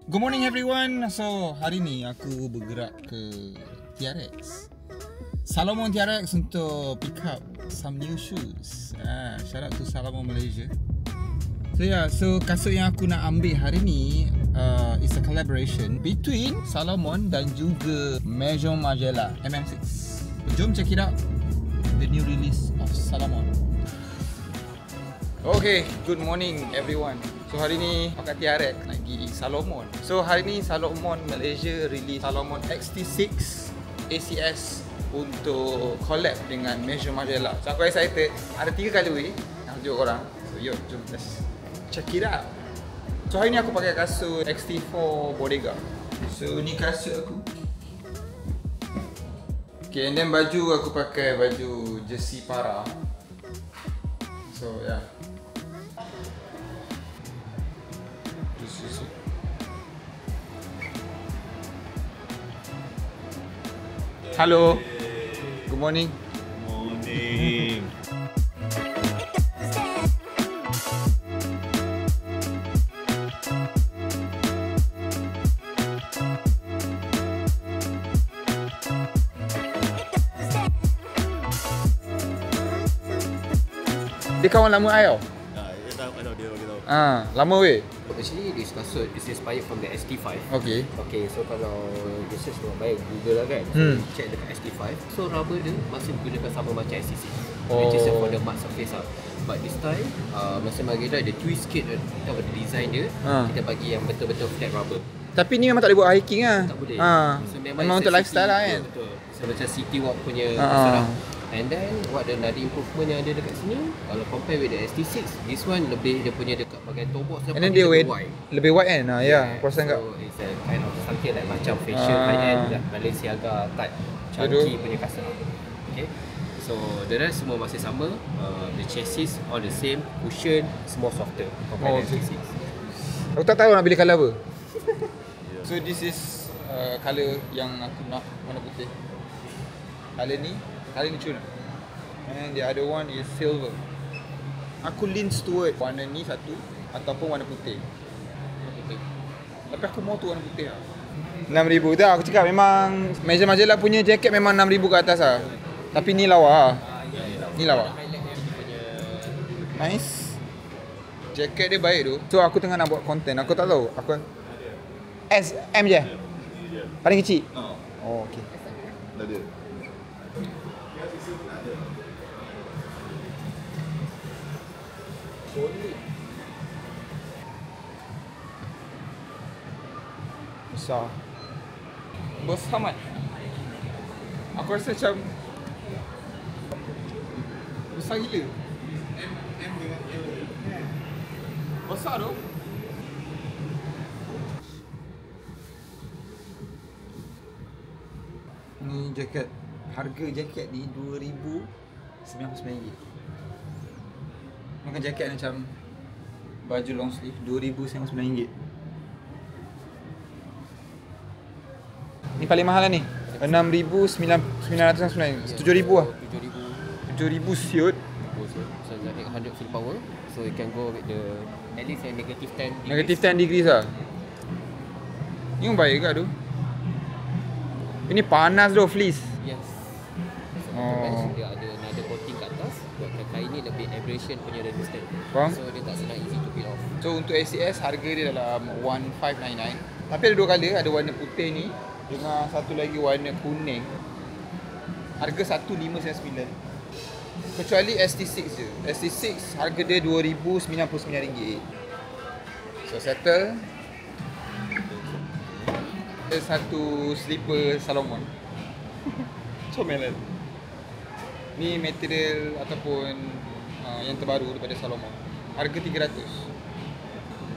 Good morning everyone. So hari ni aku bergerak ke TRX Salomon TRX untuk pick up some new shoes. Shout out to Salomon Malaysia. So kasut yang aku nak ambil hari ni is a collaboration between Salomon dan juga Maison Margiela MM6. Jom check it out, the new release of Salomon. Okay, good morning everyone. So hari ni pakai TRX nak pergi Salomon. So hari ni Salomon Malaysia release Salomon XT6 ACS untuk collab dengan Maison Margiela. So aku excited. Ada 3 colorway nak tunjuk korang. So jom let's check it out. So hari ni aku pakai kasut XT4 Bodega. So ni kasut aku. Okay, and then baju aku pakai baju jersey Para. So yeah. Hello. Good morning. Morning. Dia kawan lama I tau. Dia tahu dia tahu. Lama weh. Actually this kasut is inspired from the ST5. Okay. Okay, so kalau you search dengan baik Google lah kan, so you check dekat ST5. So rubber dia masih gunakan sama macam ST6, which is for the matte surface lah. But this time, Maison Margiela ada twist sikit pada design dia. Kita bagi yang betul-betul flat rubber. Tapi ni memang tak boleh buat hiking lah. Tak boleh. So memang untuk lifestyle lah kan. Betul. So macam city walk punya kasut. And then what the another improvement yang ada dekat sini, kalau compare with the ST6, this one lebih dia punya dekat bahagian toe box And then dia lebih wide kan. Ya, perasan kat. So it's a kind of something like macam fashion high end Balenciaga type chunky punya kasut. Okay. So the rest semua masih sama. The chassis all the same, cushion semua softer compared to ST6. Aku tak tahu nak pilih colour apa. So this is colour yang aku nak, warna putih. Colour ni cun. And the other one is silver. Aku leans toward warna ni satu ataupun warna putih. Tapi aku mau tu warna putih lah. 6,000 tu aku cakap memang Maison Margiela punya jacket memang 6,000 ke atas lah. Tapi ni lawa lah. Ni lawa. Nice. Jacket dia baik tu. So aku tengah nak buat content. Aku tak tahu. Aku S, M je? Paling kecil? Oh, okay. Tak ada. Besar. Besar mat. Aku rasa macam besar gila. Besar tu. Ni jaket. Harga jaket ni RM2,099. Makan jaket macam baju long sleeve RM2,099. Ni paling mahal lah ni. 6,999. 7,000 lah. 7,000 siut. So you have 100 fill power. So you can go with the at least negative 10 degrees. Negative 10 degrees lah. Ni pun baik ke tu? Ini panas tu fleece. Yes. So dia ada another coating kat atas. Buatkan kain ni lebih abrasion punya resistant. Faham? So dia tak senang easy to peel off. So untuk ACS harga dia dalam 1,599. Tapi ada 2 colour, ada warna putih ni dengan satu lagi warna kuning. Harga 1,599. Kecuali ST6 je. ST6 harga dia RM2,099. So settle. Ada satu slipper Salomon. Comelan. Ni material ataupun yang terbaru daripada Salomon. Harga 300.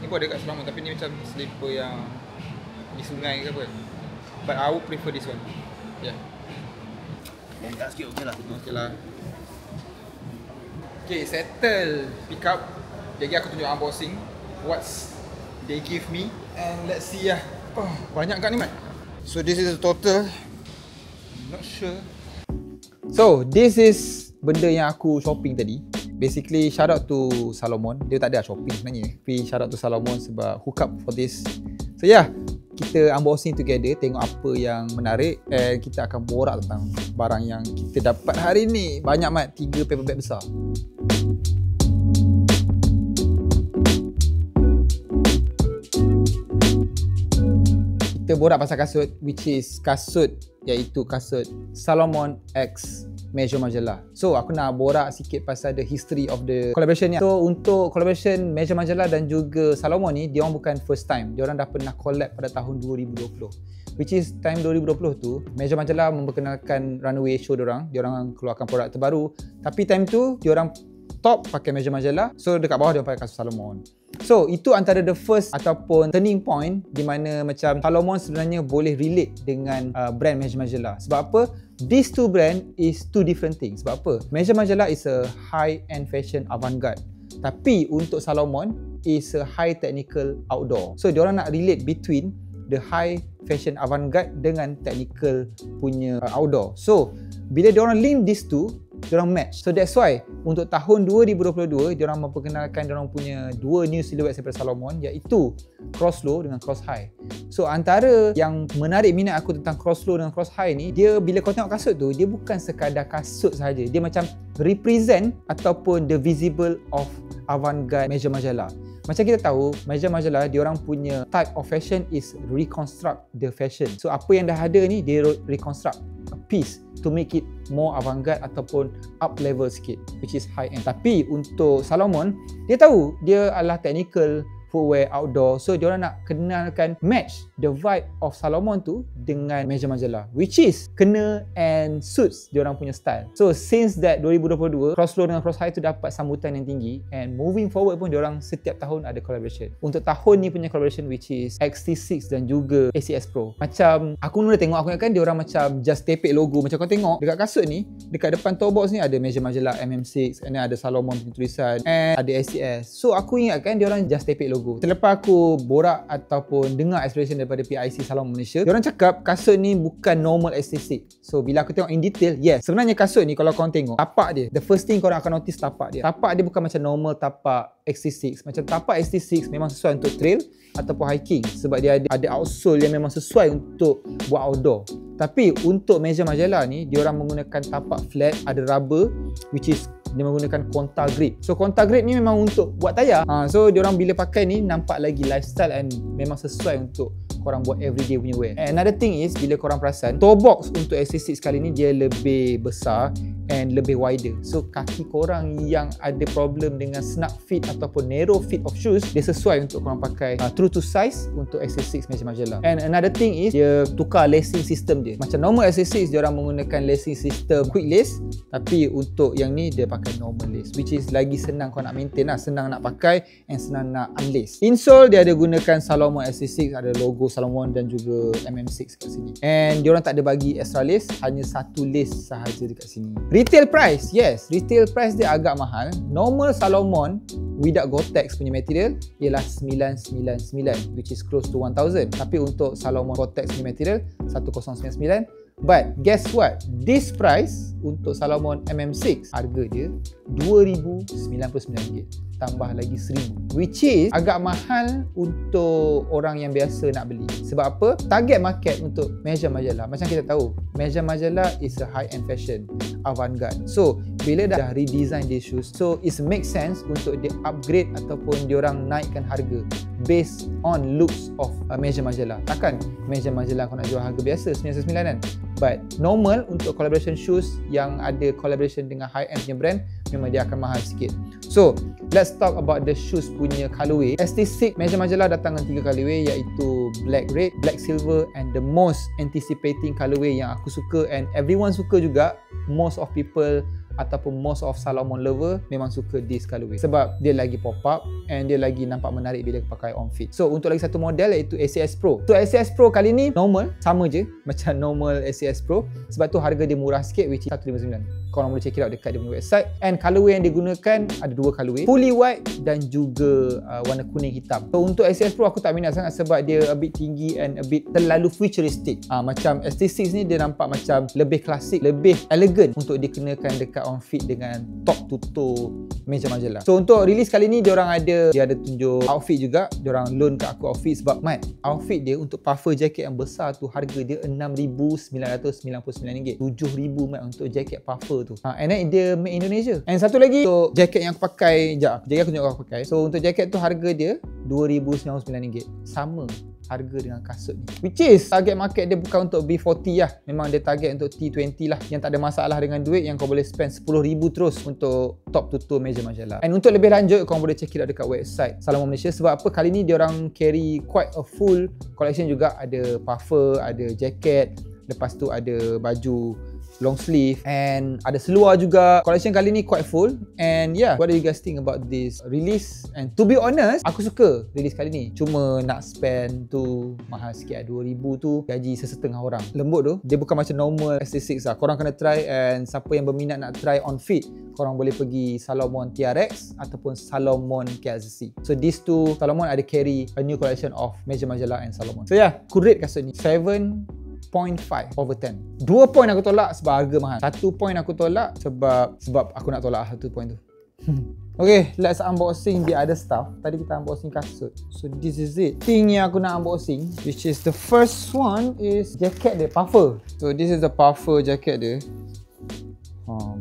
Ni pun ada kat Salomon tapi ni macam slipper yang di sungai ke apa. But I would prefer this one. Yeah. Bongkak sikit okey lah. Okay lah. Okay, settle. Pick up. Jadi aku tunjuk unboxing. What's they give me. And let's see lah. Banyak kat ni Mat. So this is the total. Not sure. So this is benda yang aku shopping tadi. Basically shout out to Salomon. Dia tak ada shopping sebenarnya, tapi shout out to Salomon sebab hook up for this So yeah, kita unboxing together, tengok apa yang menarik, and kita akan borak tentang barang yang kita dapat hari ni. Banyak mat, 3 paper bag besar. Kita borak pasal kasut, which is kasut, iaitu kasut Salomon X Major Majalah. So aku nak borak sikit pasal the history of the collaboration ni. So untuk collaboration Major Majalah dan juga Salomon ni, dia orang bukan first time. Dia orang dah pernah collab pada tahun 2020. Which is time 2020 tu, Major Majalah memperkenalkan runway show diorang. Diorang keluarkan produk terbaru. Tapi time tu, diorang top pakai Major Majalah. So dekat bawah dia pakai kasut Salomon. So itu antara the first ataupun turning point di mana macam Salomon sebenarnya boleh relate dengan brand Major Majalah. Sebab apa? These two brand is two different things. Sebab apa? Major Majalah is a high-end fashion avant-garde. Tapi untuk Salomon is a high technical outdoor. So diorang nak relate between the high fashion avant-garde dengan technical punya outdoor. So bila diorang link these two, diorang match. So that's why untuk tahun 2022 diorang memperkenalkan diorang punya dua new silhouette daripada Salomon, iaitu cross low dengan cross high. So antara yang menarik minat aku tentang cross low dengan cross high ni, dia bila kau tengok kasut tu, dia bukan sekadar kasut sahaja. Dia macam represent ataupun the visible of avant-garde Major Majalah. Macam kita tahu, Major Majalah diorang punya type of fashion is reconstruct the fashion. So apa yang dah ada ni, dia reconstruct a piece to make it more avant-garde ataupun up level sikit, which is high end. Tapi untuk Salomon, dia tahu dia adalah technical footwear outdoor. So diorang nak kenalkan match the vibe of Salomon tu dengan Major Majalah, which is kena and suits diorang punya style. So since that 2022, cross low dengan cross high tu dapat sambutan yang tinggi, and moving forward pun diorang setiap tahun ada collaboration. Untuk tahun ni punya collaboration, which is XT6 dan juga ACS Pro. Macam aku mula tengok, aku ingatkan diorang macam just tepek logo. Macam kau tengok dekat kasut ni, dekat depan toe box ni ada Major Majalah MM6, and ada Salomon punya tulisan, and ada ACS. So aku ingatkan diorang just tepek logo. Terlepas aku borak ataupun dengar explanation daripada PIC Salomon Malaysia, diorang cakap kasut ni bukan normal aesthetic. So bila aku tengok in detail, yes, sebenarnya kasut ni kalau korang tengok tapak dia, the first thing korang akan notice tapak dia. Tapak dia bukan macam normal tapak XT6. Macam tapak XT6 memang sesuai untuk trail ataupun hiking, sebab dia ada outsole yang memang sesuai untuk buat outdoor. Tapi untuk Major Majalah ni, diorang menggunakan tapak flat, ada rubber, which is dia menggunakan Conta grip. So Conta grip ni memang untuk buat tayar. So diorang bila pakai ni nampak lagi lifestyle and memang sesuai untuk korang buat everyday punya wear. And another thing is, bila korang perasan, toe box untuk XT6 kali ni dia lebih besar and lebih wider. So kaki korang yang ada problem dengan snug fit ataupun narrow fit of shoes, dia sesuai untuk korang pakai true to size untuk XT6 Major Majalah. And another thing is, dia tukar lacing system dia. Macam normal XT6 diorang menggunakan lacing system quick lace, tapi untuk yang ni dia pakai normal lace, which is lagi senang kau nak maintain lah, senang nak pakai and senang nak unlace. Insole dia ada gunakan Salomon XT6, ada logo Salomon dan juga MM6 kat sini. And diorang tak ada bagi extra lace, hanya satu lace sahaja dekat sini. Retail price, yes, retail price dia agak mahal. Normal Salomon without Gore-Tex punya material ialah 999, which is close to 1000. Tapi untuk Salomon Gore-Tex punya material 1099. But guess what? This price untuk Salomon MM6, harga dia RM2,099, tambah lagi RM1,000, which is agak mahal untuk orang yang biasa nak beli. Sebab apa? Target market untuk Major Majalah, macam kita tahu, Major Majalah is a high-end fashion avant-garde. So bila dah redesign these shoes, so it makes sense untuk dia upgrade ataupun diorang naikkan harga based on looks of Major Majalah. Takkan Major Majalah kau nak jual harga biasa RM99 kan? But normal untuk collaboration shoes yang ada collaboration dengan high-end punya brand, memang dia akan mahal sikit. So let's talk about the shoes punya colorway. XT6 Major Majalah datang dengan 3 colorway, iaitu black red, black silver, and the most anticipating colorway yang aku suka and everyone suka juga, most of people ataupun most of Salomon lover memang suka this colorway sebab dia lagi pop up and dia lagi nampak menarik bila pakai on fit. So untuk lagi satu model, iaitu ACS Pro. So ACS Pro kali ni normal, sama je macam normal ACS Pro, sebab tu harga dia murah sikit, which is 159. Korang boleh check it out dekat dia punya website. And colorway yang digunakan ada 2 colorway, fully white dan juga warna kuning hitam. So untuk ACS Pro aku tak minat sangat sebab dia a bit tinggi and a bit terlalu futuristic. Macam ST6 ni dia nampak macam lebih klasik, lebih elegan untuk dikenakan dekat on fit dengan top to toe meja majalah. So untuk release kali ni dia ada tunjuk outfit juga. Dia orang loan kat aku outfit sebab Mat, outfit dia untuk puffer jacket yang besar tu harga dia RM6,999. RM7,000 Mat untuk jacket puffer tu. And then dia made Indonesia. And satu lagi untuk jacket yang aku pakai, jap aku tunjuk aku pakai. So untuk jacket tu harga dia RM2,099. Sama harga dengan kasut ni, which is target market dia bukan untuk B40 lah, memang dia target untuk T20 lah, yang tak ada masalah dengan duit, yang kau boleh spend RM10,000 terus untuk top to toe meja majalah. And untuk lebih lanjut kau boleh check it out dekat website Salomon Malaysia. Sebab apa, kali ni diorang carry quite a full collection juga. Ada puffer, ada jacket, lepas tu ada baju long sleeve and ada seluar juga. Collection kali ni quite full. And yeah, what do you guys think about this release? And to be honest, aku suka release kali ni. Cuma nak spend tu mahal sikit. RM2,000 tu gaji sesetengah orang. Lembut tu, dia bukan macam normal ST6 lah. Korang kena try, and siapa yang berminat nak try on fit, korang boleh pergi Salomon TRX ataupun Salomon KLCC. So these two, Salomon ada carry a new collection of meja majalah and Salomon. So yeah, aku rate kasut ni 7.5/10. 2 point aku tolak sebab harga mahal. 1 point aku tolak sebab aku nak tolak 1 point tu. Okay, let's unboxing the other stuff. Tadi kita unboxing kasut. So this is it. Thing yang aku nak unboxing, which is the first one is jacket dia, puffer. So this is the puffer jacket dia.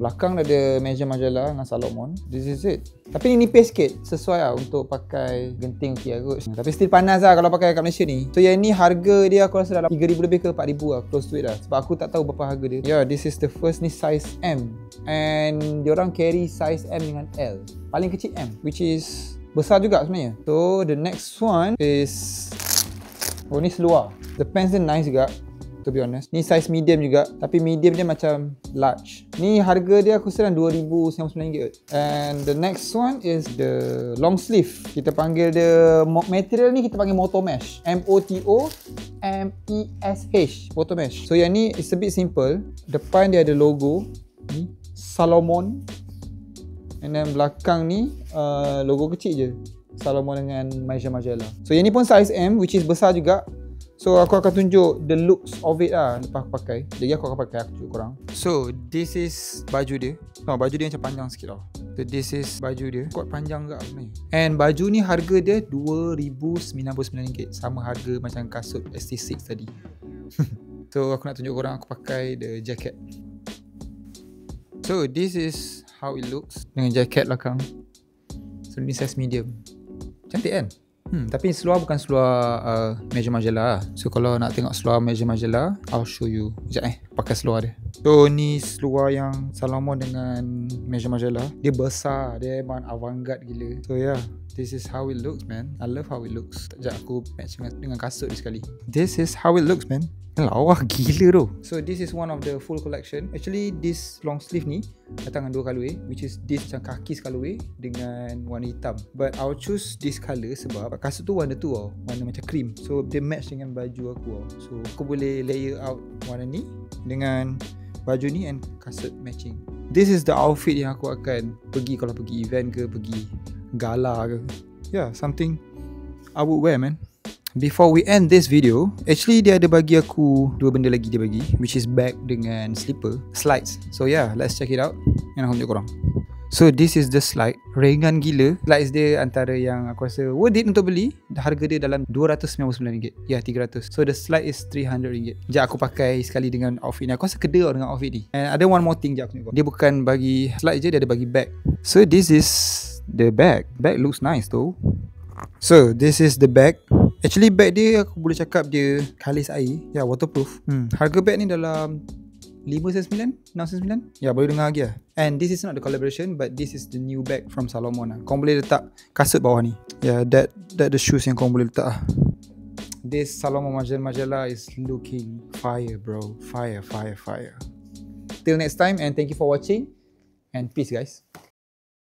Belakang ada meja majalah dengan Salomon. This is it. Tapi ni nipis sikit, sesuai lah untuk pakai genting Kia kot. Tapi still panas lah kalau pakai kat Malaysia ni. So yang ni harga dia aku rasa dalam RM3,000 lebih ke RM4,000 lah, close to it lah. Sebab aku tak tahu berapa harga dia. Yeah, this is the first ni size M. And diorang carry size M dengan L. Paling kecil M, which is besar juga sebenarnya. So the next one is, oh ni seluar. The pants dia nice juga, to be honest. Ni size medium juga, tapi medium dia macam large. Ni harga dia aku rasa RM2,099. And the next one is the long sleeve. Kita panggil dia, material ni kita panggil moto mesh. MOTOMESH, moto mesh. So yang ni is a bit simple. Depan dia ada logo ni Salomon, and then belakang ni logo kecil je, Salomon dengan meja majalah. So yang ni pun size M, which is besar juga. So aku akan tunjuk the looks of it lah lepas aku pakai. Jadi aku akan pakai, aku tunjuk korang. So this is baju dia. Baju dia macam panjang sikit tau. So this is baju dia. Kuat panjang juga sebenarnya. And baju ni harga dia RM2,099. Sama harga macam kasut ST6 tadi. So aku nak tunjuk korang aku pakai the jacket. So this is how it looks dengan jacket belakang. So ni size medium. Cantik kan? Tapi seluar bukan seluar meja majalah lah. So kalau nak tengok seluar meja majalah, I'll show you. Sekejap pakai seluar dia. So ni seluar yang Salomon dengan meja majalah. Dia besar, dia memang avant-garde gila. So yeah, this is how it looks man. I love how it looks. Sekejap aku match dengan kasut dia sekali. This is how it looks man. Lawa gila tu. So this is one of the full collection. Actually this long sleeve ni datang dengan 2 colorway, which is this macam kaki colorway dengan warna hitam. But I'll choose this color sebab kasut tu warna tu tau, warna macam cream. So dia match dengan baju aku tau. So aku boleh layer out warna ni dengan baju ni and kasut matching. This is the outfit yang aku akan pergi kalau pergi event ke, pergi gala ke. Yeah, something I would wear man. Before we end this video, actually dia ada bagi aku 2 benda lagi dia bagi, which is bag dengan slipper, slides. So yeah, let's check it out and aku tunjuk korang. So this is the slide, ringan gila. Slides dia antara yang aku rasa worth it untuk beli. Harga dia dalam RM299. Ya, RM300. So the slide is RM300. Sekejap aku pakai sekali dengan outfit ni. Aku rasa keda dengan outfit ni. And ada one more thing je aku tunjuk korang. Dia bukan bagi slide je, dia ada bagi bag. So this is the bag. Bag looks nice though. So this is the bag. Actually bag dia aku boleh cakap dia kalis air. Ya, waterproof. Harga bag ni dalam RM5,900, RM6,900. Ya, boleh dengar lagi lah. And this is not the collaboration, but this is the new bag from Salomon lah. Kau boleh letak kasut bawah ni. Ya, that the shoes yang kau boleh letak lah. This Salomon majalah is looking fire bro. Fire. Till next time, and thank you for watching. And peace guys.